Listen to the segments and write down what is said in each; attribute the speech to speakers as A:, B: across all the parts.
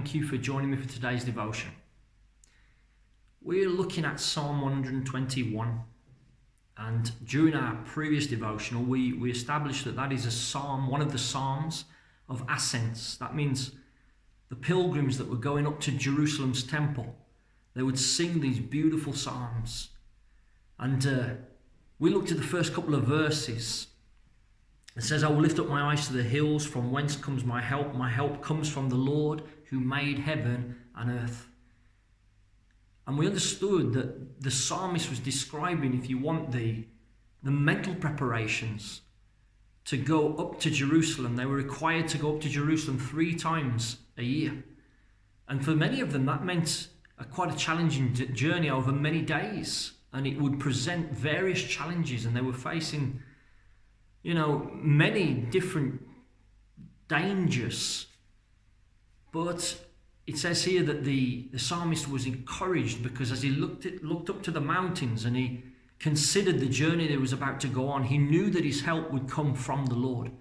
A: Thank you for joining me for today's devotion. We're looking at Psalm 121, and during our previous devotional we established that is a psalm, one of the psalms of ascents. That means the pilgrims that were going up to Jerusalem's temple, they would sing these beautiful psalms. And we looked at the first couple of verses. It says, I will lift up my eyes to the hills, from whence comes my help. My help comes from the Lord who made heaven and earth. And we understood that the psalmist was describing, if you want, the mental preparations to go up to Jerusalem. They were required to go up to Jerusalem 3 times a year. And for many of them, that meant quite a challenging journey over many days. And it would present various challenges, and they were facing many different dangers. But it says here that the psalmist was encouraged because as he looked up to the mountains and he considered the journey that he was about to go on, he knew that his help would come from the Lord.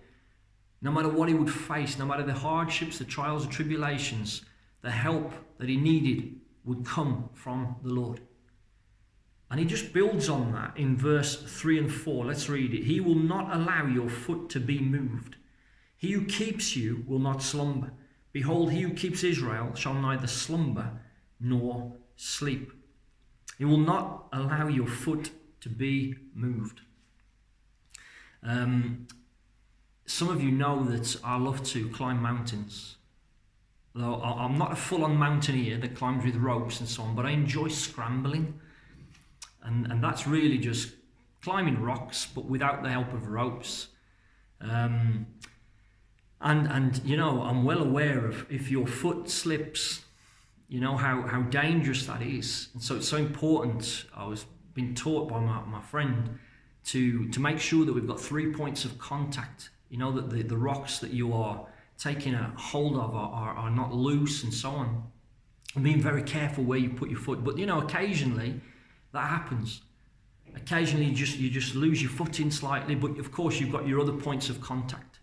A: No matter what he would face, no matter the hardships, the trials, the tribulations, the help that he needed would come from the Lord. And he just builds on that in verse 3 and 4. Let's read it. He will not allow your foot to be moved. He who keeps you will not slumber. Behold, he who keeps Israel shall neither slumber nor sleep. He will not allow your foot to be moved. Some of you know that I love to climb mountains. Though I'm not a full-on mountaineer that climbs with ropes and so on, but I enjoy scrambling. And that's really just climbing rocks, but without the help of ropes. And I'm well aware of if your foot slips, how dangerous that is. And so it's so important. I was being taught by my friend to make sure that we've got 3 points of contact. That the rocks that you are taking a hold of are not loose and so on. And being very careful where you put your foot. But occasionally that happens. Occasionally you just lose your footing slightly, but of course you've got your other points of contact.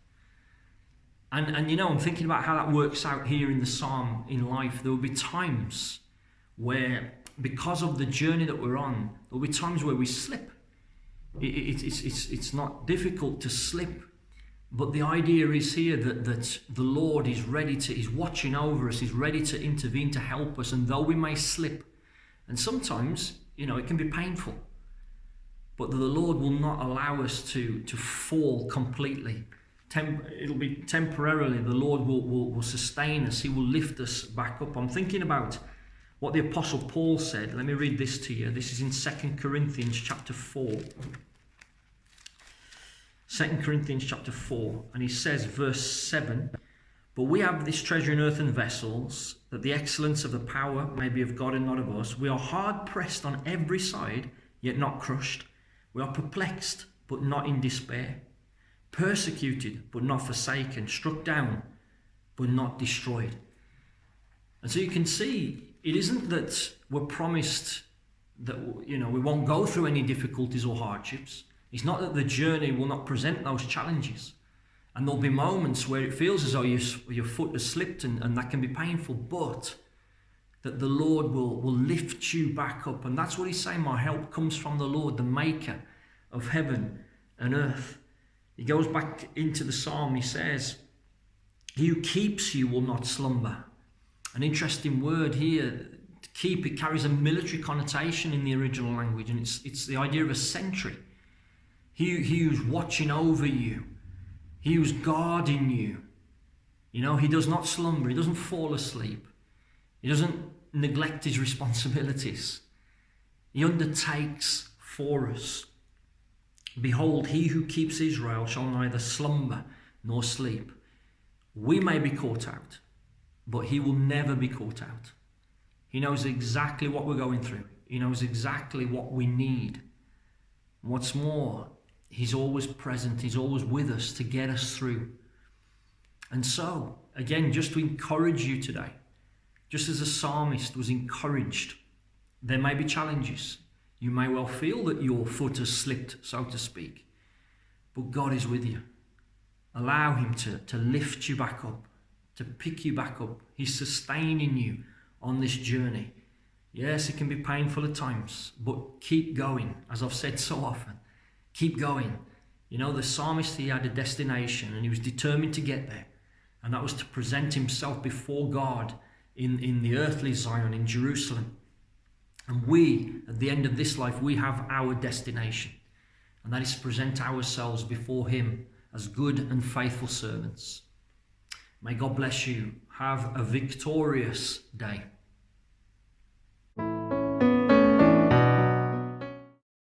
A: And I'm thinking about how that works out here in the psalm in life. There will be times where, because of the journey that we're on, there will be times where we slip. It's not difficult to slip, but the idea is here that the Lord is ready He's watching over us, He's ready to intervene to help us, and though we may slip, and sometimes it can be painful, but the Lord will not allow us to fall completely. It'll be temporarily. The Lord will sustain us. He will lift us back up. I'm thinking about what the Apostle Paul said. Let me read this to you. This is in 2 Corinthians chapter 4. 2 Corinthians chapter 4, and he says, verse 7, but we have this treasure in earthen vessels, that the excellence of the power may be of God and not of us. We are hard pressed on every side, yet not crushed. We are perplexed, but not in despair. Persecuted, but not forsaken. Struck down, but not destroyed. And so you can see, it isn't that we're promised that we won't go through any difficulties or hardships. It's not that the journey will not present those challenges. And there'll be moments where it feels as though your foot has slipped and that can be painful, but that the Lord will lift you back up. And that's what he's saying, my help comes from the Lord, the maker of heaven and earth. He goes back into the psalm, he says, he who keeps you will not slumber. An interesting word here, to keep, it carries a military connotation in the original language, and it's the idea of a sentry. He who's watching over you. He who's guarding you. He does not slumber. He doesn't fall asleep. He doesn't neglect his responsibilities. He undertakes for us. Behold, he who keeps Israel shall neither slumber nor sleep. We may be caught out, but he will never be caught out. He knows exactly what we're going through. He knows exactly what we need. What's more, he's always present. He's always with us to get us through. And so, again, just to encourage you today, just as the psalmist was encouraged, there may be challenges. You may well feel that your foot has slipped, so to speak, but God is with you. Allow him to lift you back up, to pick you back up. He's sustaining you on this journey. Yes, it can be painful at times, but keep going. As I've said so often, keep going. You know, the psalmist, he had a destination and he was determined to get there. And that was to present himself before God in the earthly Zion, in Jerusalem. And we, at the end of this life, we have our destination. And that is to present ourselves before him as good and faithful servants. May God bless you. Have a victorious day.